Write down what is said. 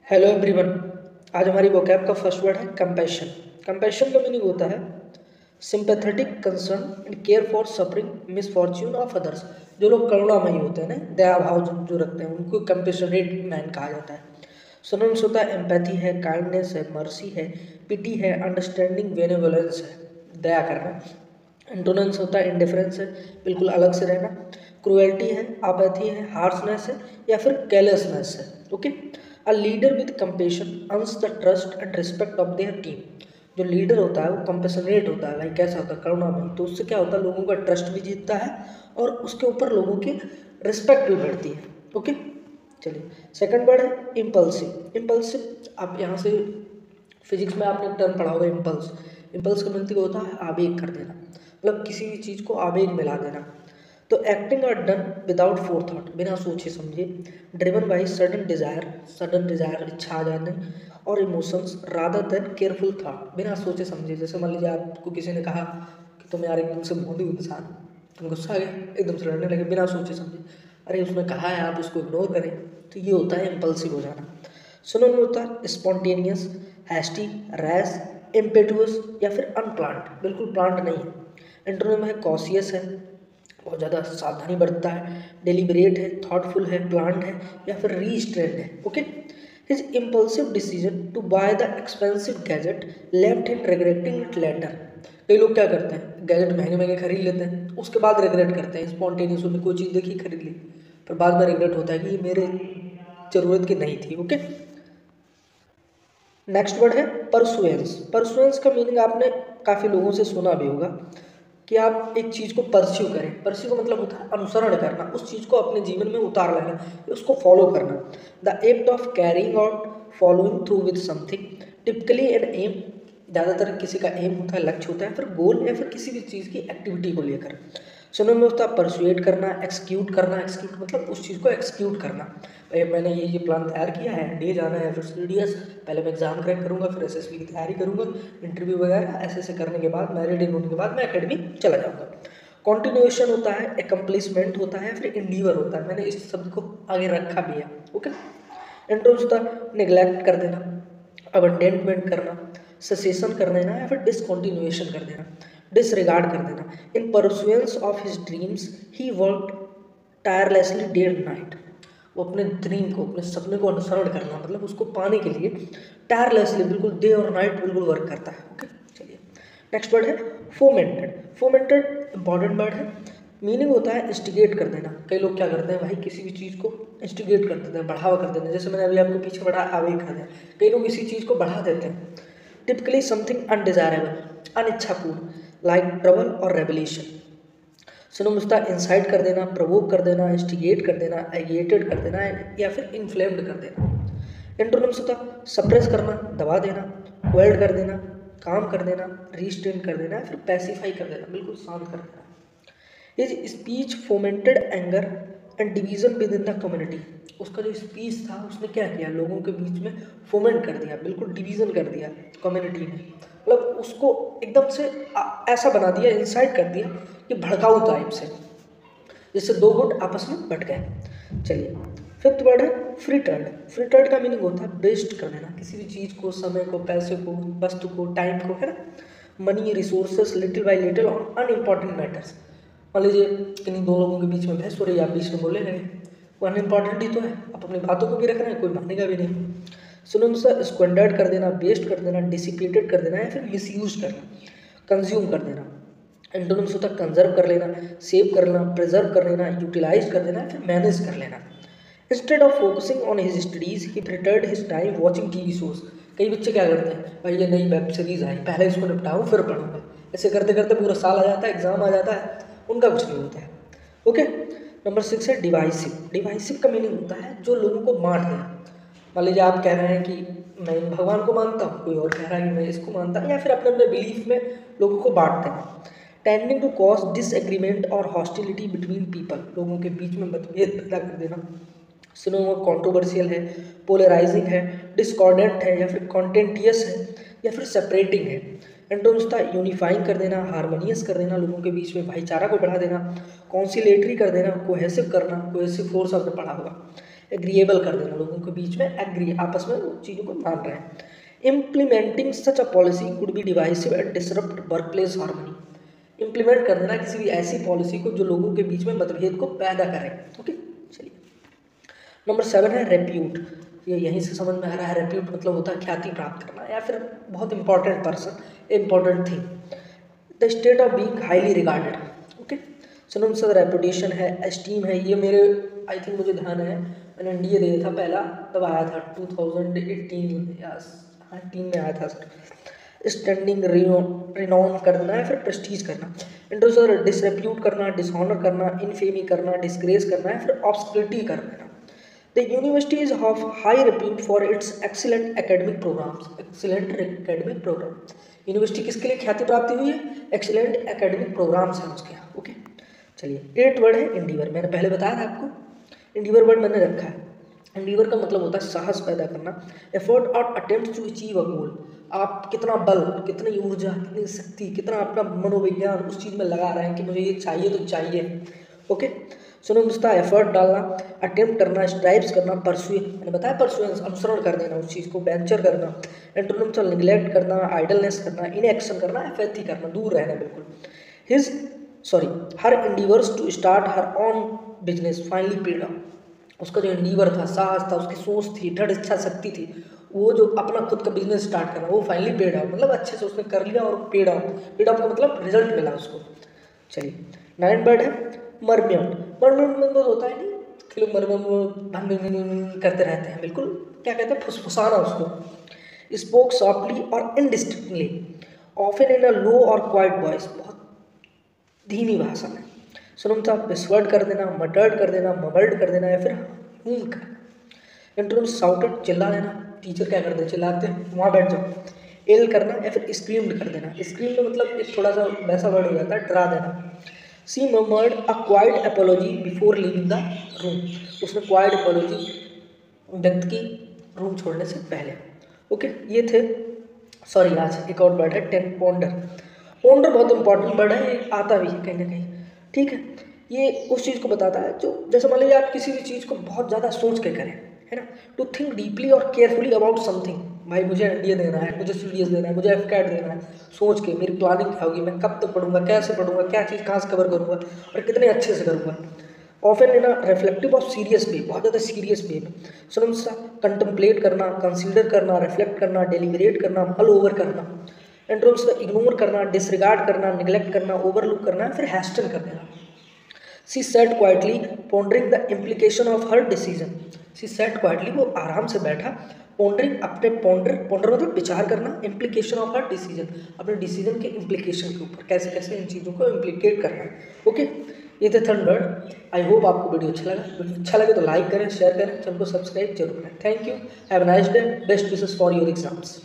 Hello everyone. आज हमारी vocab का फर्स्ट वर्ड है कंपैशन। कंपैशन का मीनिंग होता है sympathetic concern and care for suffering misfortune of others. जो लोग करुणामयी होते हैं ना, दया भाव जो रखते हैं, उनको कंपैशनेट मैन कहा जाता है। सिनोनिम्स होता है एम्पैथी है, काइंडनेस है, मर्सी है, पिटी है, अंडरस्टैंडिंग, बेनेवोलेंस है, दया करना। एंटोनिम्स होता है इंडिफरेंस है, बिल्कुल अलग से रहना, क्रुएल्टी है, आपैथी है, हार्शनेस है, या फिर केयरलेसनेस है। Okay. A leader with compassion earns the trust and respect of their team. जो लीडर होता है वो कंपेशनेट होता है, भाई कैसा होता है, करुणामयी, तो उससे क्या होता है, लोगों का ट्रस्ट भी जीतता है और उसके ऊपर लोगों की रिस्पेक्ट भी बढ़ती है। ओके। चलिए, सेकंड वर्ड है इम्पल्सिव। इम्पल्सिव आप यहाँ से फिजिक्स में आपने टर्म पढ़ा होगा इम्पल्स। इम्पल्स का मतलब होता है आवेग कर देना, मतलब किसी भी चीज़ को आवेग मिला देना। तो acting are done without forethought, बिना सोचे समझे। Driven by sudden desire, sudden desire, इच्छा आ जाने, और emotions rather than careful thought, बिना सोचे समझे। जैसे मान लीजिए आपको किसी ने कहा कि तुम यार एकदम से भोंदू इंसान, तुम गुस्सा आ गया, एकदम से लड़ने लगे बिना सोचे समझे। अरे उसने कहा है, आप उसको इग्नोर करें, तो ये होता है इम्पल्सिव हो जाना। सुनो होता है स्पॉन्टेनियस, हैस्टी, रैश, इम्पेटुअस, या फिर अनप्लान्ड, बिल्कुल प्लान्ड नहीं है। एंटोनिम है कॉशियस है, बहुत ज़्यादा सावधानी बरतता है, डेलिबरेट है, थॉटफुल है, प्लान्ड है, या फिर रीस्ट्रेंड है। Okay. His impulsive decision to buy the expensive gadget left him regretting it later. कई लोग क्या करते हैं, गैजेट महंगे महंगे खरीद लेते हैं, उसके बाद रिग्रेट करते हैं। स्पॉन्टेनियस उन्हें कोई चीज़ देखी, खरीद ली, फिर बाद में रिग्रेट होता है कि ये मेरे ज़रूरत की नहीं थी। ओके। नेक्स्ट वर्ड है परसुएंस। परसुएंस का मीनिंग आपने काफ़ी लोगों से सुना भी होगा कि आप एक चीज़ को परस्यू करें। परस्यू का मतलब होता है अनुसरण करना, उस चीज़ को अपने जीवन में उतार लेना, उसको फॉलो करना। The act of carrying out, following through with something, typically an aim, ज़्यादातर किसी का एम होता है, लक्ष्य होता है, फिर गोल, या फिर किसी भी चीज़ की एक्टिविटी को लेकर। सुनो में होता है परसुएट करना, एक्सक्यूट करना। एक्सक्यूट मतलब उस चीज़ को एक्सक्यूट करना। भाई मैंने ये प्लान तैयार किया है, डे जाना है, फिर सीडीएस, पहले मैं एग्जाम क्रैक करूँगा, फिर एसएसबी की तैयारी करूँगा, इंटरव्यू वगैरह ऐसे ऐसे करने के बाद, मैरिड इन होने के बाद मैं एकेडमी चला जाऊँगा। कॉन्टिन्यूएशन होता है, एकम्प्लिशमेंट होता है, फिर इंडीवर होता है। मैंने इस शब्द को आगे रखा भी है। ओके। एंट्रोज होता है निगलेक्ट कर देना, अबंडेंटमेंट करना, सेसेशन कर देना, या फिर डिसकॉन्टिन्यूएशन कर देना, डिसरिगार्ड कर देना। इन pursuance of his dreams he worked tirelessly day and night. वो अपने ड्रीम को, अपने सपने को अनुसरण करना, मतलब उसको पाने के लिए टायरलेसली, बिल्कुल डे और नाइट बिल्कुल वर्क करता है। ओके। चलिए, नेक्स्ट वर्ड है फोमेंटेड। फोमेंटेड इंपॉर्टेंट वर्ड है, मीनिंग होता है इंस्टिगेट कर देना। कई लोग क्या करते हैं भाई, किसी भी चीज़ को इंस्टिगेट कर देते हैं, बढ़ावा कर देते हैं। जैसे मैंने अभी आपको पीछे बढ़ा आवेग कर दिया, कई लोग इसी चीज़ को बढ़ा देते हैं। टिपिकली समथिंग अनडिजायरेबल, अनिच्छापूर्ण, लाइक ट्रबल और रेवल्यूशन। सिनोमिस्ता इंसाइट कर देना, प्रवोक कर देना, इंस्टिगेट कर देना, एगिएटेड कर देना, या फिर इन्फ्लेम्ड कर देना। एंटोनिम्स होता सप्रेस करना, दबा देना, क्वेल्ड कर देना, काम कर देना, रिस्ट्रेन कर देना, फिर पैसिफाई कर देना, बिल्कुल शांत कर देना। His speech fomented anger and division within the community. उसका जो स्पीच था उसने क्या किया, लोगों के बीच में फोमेंट कर दिया, बिल्कुल डिवीजन कर दिया कम्युनिटी में, मतलब उसको एकदम से ऐसा बना दिया, इंसाइट कर दिया कि भड़काऊ टाइप से, जिससे दो गुट आपस में बट गए। चलिए, फिफ्थ वर्ड है फ्रिटर्ड। फ्रिटर्ड का मीनिंग होता है वेस्ट कर देना, किसी भी चीज़ को, समय को, पैसे को, वस्तु को, टाइम को, है ना, money, resources, little by little on unimportant matters. मान लीजिए किन्हीं दो लोगों के बीच में बहस हो रही है, आप बीच में बोलने लगे, वो अनइम्पॉर्टेंट ही तो है, आप अपनी बातों को भी रख रहे हैं, कोई मानेगा भी नहीं। सुनो सर, स्क्वेंडर्ड कर देना, वेस्ट कर देना, डिसिपेटेड कर देना, या फिर मिसयूज करना, कंज्यूम कर देना। एंटोनिम्स होता है कंजर्व कर लेना, सेव कर लेना, प्रिजर्व कर लेना, यूटिलाइज कर देना, फिर मैनेज कर लेना। Instead of focusing on his studies he frittered his time watching TV shows. कई बच्चे क्या करते हैं, भाई ये नई वेब सीरीज आई, पहले इसको निपटाऊँ फिर पढ़ूंगा, ऐसे करते करते पूरा साल आ जाता है, एग्जाम आ जाता है, उनका कुछ नहीं होता है। ओके। नंबर 6 है डिवाइसिव। डिवाइसिव का मीनिंग होता है जो लोगों को बांट देना। मान लीजिए आप कह रहे हैं कि मैं इन भगवान को मानता हूँ, कोई और कह रहा है कि मैं इसको मानता हूँ, या फिर अपने अपने बिलीफ में लोगों को बांट देना। टेंडिंग टू कॉज डिसएग्रीमेंट और हॉस्टिलिटी बिटवीन पीपल, लोगों के बीच में मतभेद पैदा कर देना। सिनोनिम कॉन्ट्रोवर्शियल है, पोलराइजिंग है, डिस्कॉर्डेंट है, या फिर कॉन्टेंटियस है, या फिर सेपरेटिंग है। एंटोनिम्स था यूनिफाइंग कर देना, हारमोनियस कर देना, लोगों के बीच में भाईचारा को बढ़ा देना, कॉन्सिलेटरी कर देना, कोहेसिव करना, कोहेसिव फोर्स आपने पढ़ा होगा, एग्रीएबल कर देना, लोगों के बीच में एग्री, आपस में वो चीज़ों को मान रहे हैं। Implementing such a policy could be divisive and disrupt work place harmony. Implement कर देना किसी भी ऐसी पॉलिसी को जो लोगों के बीच में मतभेद को पैदा करे। ओके, चलिए नंबर 7 है रेप्यूट। ये यहीं से समझ में आ रहा है, रेप्यूट मतलब होता है ख्याति प्राप्त करना या फिर बहुत important person, important thing, the state of being highly regarded. Okay, synonyms of reputation है, एस्टीम है। ये मेरे आई थिंक मुझे ध्यान है मैंने एनडीए दिया था पहला, तब आया था 2018 या 18 में आया था सर। स्टैंडिंग रिनॉन करना है, फिर प्रेस्टीज करना। इंट्रोसर डिसरेप्यूट करना, डिसऑनर करना, इनफेमी करना, डिसग्रेस करना है, फिर ऑब्सक्यूरिटी कर देना। The university is of high repute for its excellent academic programmes. Excellent academic programme, university किसके लिए ख्याति प्राप्ति हुई है? एक्सीलेंट एकेडमिक प्रोग्राम्स हैं उसके यहाँ। ओके, चलिए 8 वर्ड है इंडीवर। मैंने पहले बताया था आपको, इंडीवर वर्ड मैंने रखा है। इंडीवर का मतलब होता है साहस पैदा करना, एफर्ट और अटेम्प्ट टू अचीव अ गोल। आप कितना बल, कितनी ऊर्जा, कितनी शक्ति, कितना अपना मनोविज्ञान उस चीज़ में लगा रहे हैं कि मुझे ये चाहिए तो चाहिए। ओके, सुनो दोस्तों, एफर्ट डालना, अटेम्प्ट करना, स्ट्राइव्स करना, परस्यू, मैंने बताया परस्यूएंस, अनुसरण कर देना उस चीज़ को, वेंचर करना। एंटोनिम्स निगलेक्ट करना, आइडलनेस करना, इनएक्शन करना, एपैथी करना, दूर रहना बिल्कुल। Her endeavours to start her own business finally paid off. उसका जो इंडीवर था, साहस था, उसकी सोच थी, दृढ़ इच्छा शक्ति थी, वो जो अपना खुद का बिजनेस स्टार्ट करना, वो फाइनली पेड ऑफ, मतलब अच्छे से उसने कर लिया और पेड ऑफ। पेड ऑफ का मतलब रिजल्ट मिला उसको। चलिए 9 वर्ड है मर्म्योट। मर्म्योट मतलब होता है नहीं कि लोग मर्म्योट करते रहते हैं, बिल्कुल क्या कहते हैं, फुसफुसाना उसको। स्पोक सॉफ्टली और इनडिस्टिंक्टली, ऑफन इन अ लो और क्वाइट वॉइस, बहुत धीमी भाषा में। सुनो था पिसवर्ड कर देना, मटर्ड कर देना, मबल्ड कर देना, या फिर हूम कर। इंटरव्यू साउटेड, चिल्ला देना, टीचर क्या करते हैं, चिल्लाते हैं, वहाँ बैठ जाओ। एल करना या फिर स्क्रीम्ड कर देना। स्क्रीम में मतलब एक थोड़ा सा वैसा वर्ड हो जाता है, डरा देना। She murmured a quiet apology before leaving the room. उसने क्वाइट एपोलॉजी व्यक्त की रूम छोड़ने से पहले। ओके, ये थे, सॉरी आज एक और वर्ड है 10 पोंडर। पोंडर बहुत इंपॉर्टेंट वर्ड है, ये आता भी है कहीं ना कहीं, ठीक है। ये उस चीज़ को बताता है जो, जैसे मान लीजिए आप किसी भी चीज़ को बहुत ज़्यादा सोच के करें, है ना, टू थिंक डीपली और केयरफुली अबाउट समथिंग। भाई मुझे एनडीए देना है, मुझे सीडीएस देना है, मुझे एफकैट देना है, सोच के मेरी प्लानिंग क्या होगी, मैं कब तक पढ़ूंगा, कैसे पढ़ूंगा, क्या चीज़ कहाँ से कवर करूंगा और कितने अच्छे से करूंगा। ऑफन इन रिफ्लेक्टिव और सीरियस वे, बहुत ज़्यादा सीरियस वे में। सुनम कंटम्पलेट करना, कंसीडर करना, रिफ्लेक्ट करना, डेलिबरेट करना, मल ओवर करना। एंड्रोम्स इग्नोर करना, डिसरिगार्ड करना, निगलेक्ट करना, ओवरलुक करना, फिर हैस्टन कर देना। She sat quietly, pondering the implication of her decision. She sat quietly, वो आराम से बैठा, pondering, अपने ponder मतलब विचार करना, implication of her decision, अपने डिसीजन के implication के ऊपर कैसे कैसे इन चीज़ों को implicate करना है। ओके, ये थे 3 वर्ड। आई होप आपको वीडियो अच्छा लगा। वीडियो अच्छा लगे तो लाइक करें, शेयर करें, चैनल को सब्सक्राइब जरूर करें। Thank you, have a nice day, best wishes for your exams.